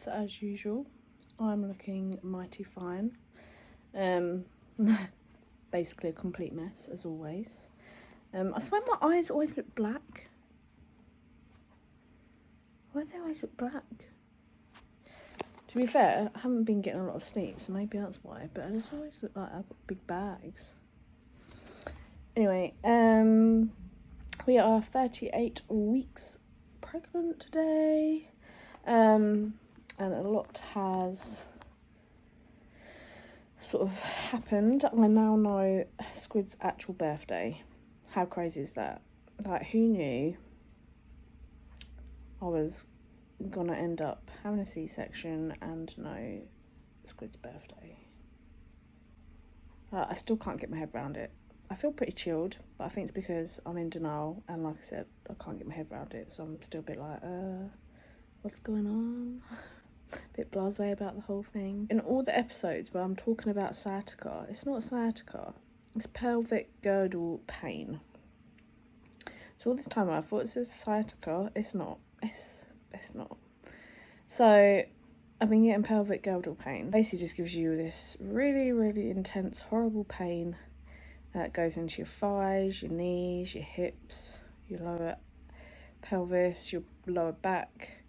So as usual, I'm looking mighty fine. Basically a complete mess as always. I swear my eyes always look black. Why do they always look black? To be fair, I haven't been getting a lot of sleep, so maybe that's why, but I just always look like I've got big bags. Anyway, we are 38 weeks pregnant today. And a lot has sort of happened. I now know Squid's actual birthday. How crazy is that? Like, who knew I was gonna end up having a C-section and know Squid's birthday? I still can't get my head around it. I feel pretty chilled, but I think it's because I'm in denial, and like I said, I can't get my head around it, so I'm still a bit like, what's going on? A bit blasé about the whole thing. In all the episodes where I'm talking about sciatica, it's not sciatica, it's pelvic girdle pain. So all this time I thought it says sciatica. It's not. It's not. So I've been getting pelvic girdle pain. Basically just gives you this really, really intense, horrible pain that goes into your thighs, your knees, your hips, your lower pelvis, your lower back.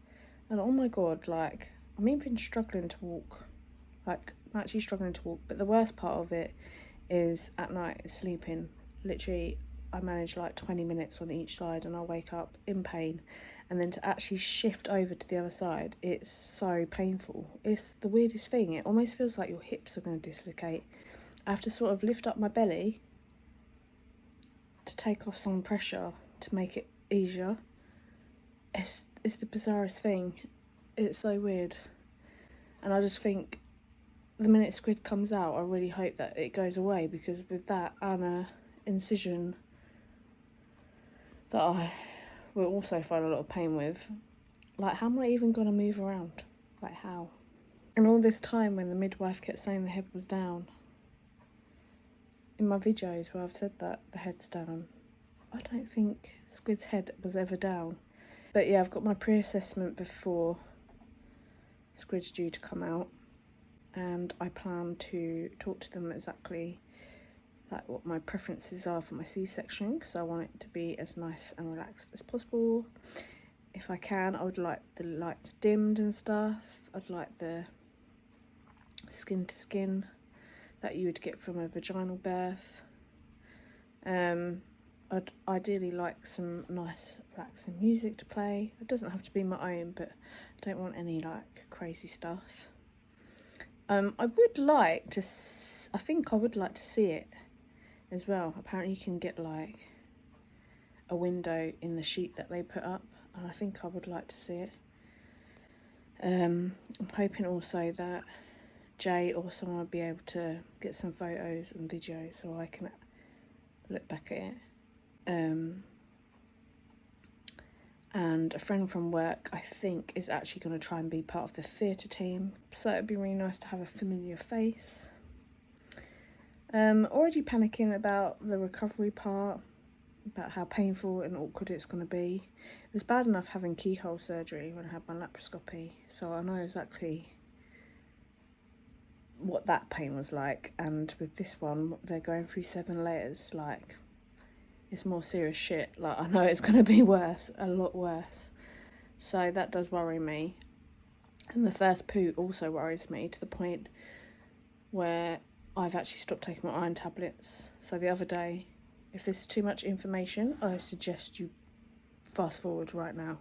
And oh my god, like, I'm even struggling to walk. Like, I'm actually struggling to walk. But the worst part of it is at night, sleeping. Literally, I manage like 20 minutes on each side and I'll wake up in pain. And then to actually shift over to the other side, it's so painful. It's the weirdest thing. It almost feels like your hips are going to dislocate. I have to sort of lift up my belly to take off some pressure to make it easier. It's the bizarrest thing. It's so weird. And I just think the minute Squid comes out, I really hope that it goes away, because with that and an incision that I will also find a lot of pain with, like, how am I even going to move around? Like, how? And all this time when the midwife kept saying the head was down, in my videos where I've said that the head's down, I don't think Squid's head was ever down. But yeah, I've got my pre-assessment before Squid's due to come out, and I plan to talk to them exactly like what my preferences are for my C-section, because I want it to be as nice and relaxed as possible. If I can, I would like the lights dimmed and stuff. I'd like the skin to skin that you would get from a vaginal birth. I'd ideally like some nice relaxing music to play. It doesn't have to be my own, but I don't want any like crazy stuff. I would like to, I think I would like to see it as well. Apparently you can get like a window in the sheet that they put up, and I think I would like to see it. I'm hoping also that Jay or someone will be able to get some photos and videos so I can look back at it. And a friend from work, I think, is actually going to try and be part of the theatre team, so it'd be really nice to have a familiar face. Already panicking about the recovery part, about how painful and awkward it's going to be. It was bad enough having keyhole surgery when I had my laparoscopy, so I know exactly what that pain was like. And with this one, they're going through 7 layers. Like, it's more serious shit. Like, I know it's going to be worse, a lot worse. So that does worry me. And the first poo also worries me, to the point where I've actually stopped taking my iron tablets. So the other day, if this is too much information, I suggest you fast forward right now.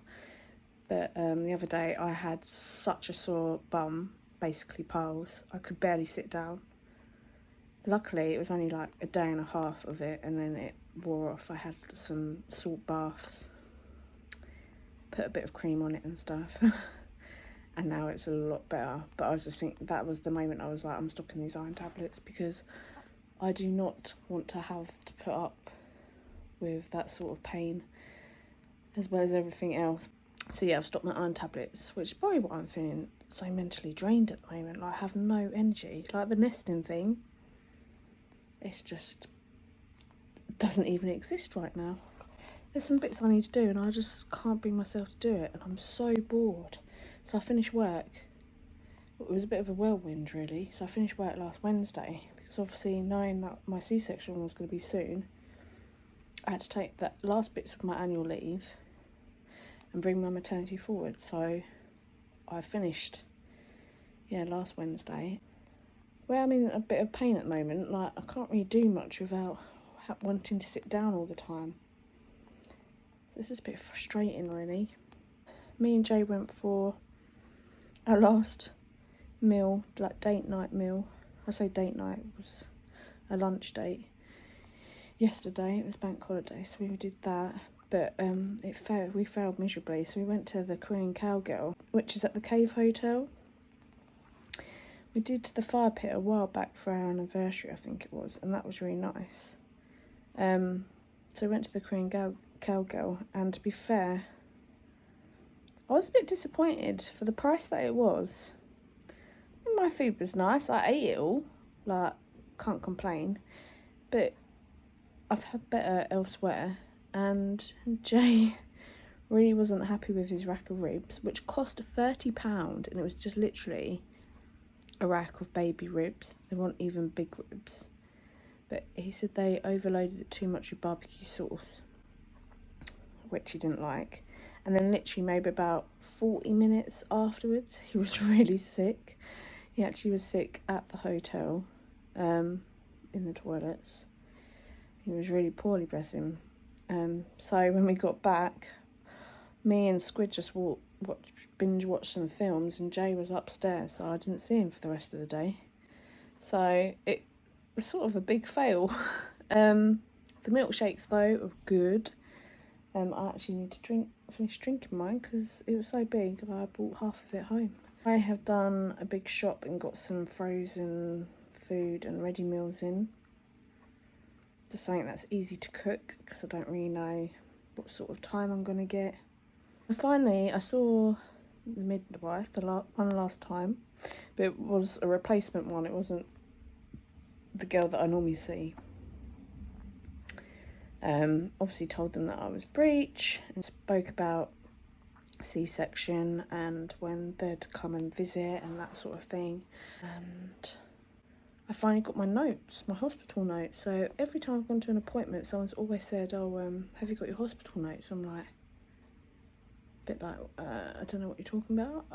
But the other day I had such a sore bum, basically piles. I could barely sit down. Luckily, it was only like a day and a half of it, and then it wore off. I had some salt baths, put a bit of cream on it and stuff, and now it's a lot better. But I was just thinking, that was the moment I was like, I'm stopping these iron tablets, because I do not want to have to put up with that sort of pain, as well as everything else. So yeah, I've stopped my iron tablets, which is probably why I'm feeling so mentally drained at the moment. Like, I have no energy. Like, the nesting thing, it's just doesn't even exist right now. There's some bits I need to do and I just can't bring myself to do it, and I'm so bored. So I finish work It was a bit of a whirlwind really, so I finished work last Wednesday because obviously knowing that my C-section was going to be soon, I had to take the last bits of my annual leave and bring my maternity forward. So I finished, last Wednesday. Well, I'm in a bit of pain at the moment. Like, I can't really do much without wanting to sit down all the time. This is a bit frustrating, really. Me and Jay went for our last meal, like date night meal. I say date night, it was a lunch date. Yesterday, it was bank holiday, so we did that. But we failed miserably, so we went to the Korean Cowgirl, which is at the Cave Hotel. We did the fire pit a while back for our anniversary, I think it was, and that was really nice. So we went to the Korean Cowgirl, and to be fair, I was a bit disappointed for the price that it was. My food was nice, I ate it all, like, can't complain, but I've had better elsewhere, and Jay really wasn't happy with his rack of ribs, which cost £30, and it was just literally a rack of baby ribs. They weren't even big ribs, but he said they overloaded it too much with barbecue sauce, which he didn't like. And then literally maybe about 40 minutes afterwards, he was really sick. He actually was sick at the hotel, in the toilets. He was really poorly, bless him. So when we got back, me and Squid just binge watched some films, and Jay was upstairs, so I didn't see him for the rest of the day. So it was sort of a big fail. The milkshakes though are good. I actually need to finish drinking mine because it was so big that I brought half of it home. I have done a big shop and got some frozen food and ready meals in. Just something that's easy to cook because I don't really know what sort of time I'm going to get. And finally, I saw the midwife one last time, but it was a replacement one. It wasn't the girl that I normally see. Obviously told them that I was breech and spoke about C-section and when they'd come and visit and that sort of thing. And I finally got my notes, my hospital notes. So every time I've gone to an appointment, someone's always said, "Oh, have you got your hospital notes?" I'm like, I don't know what you're talking about.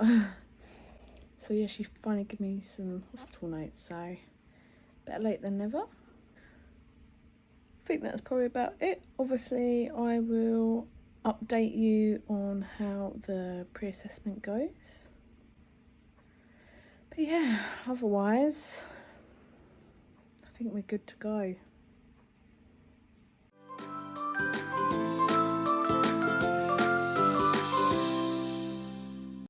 So yeah, she finally gave me some hospital notes. So better late than never. I think that's probably about it. Obviously, I will update you on how the pre-assessment goes. But yeah, otherwise, I think we're good to go.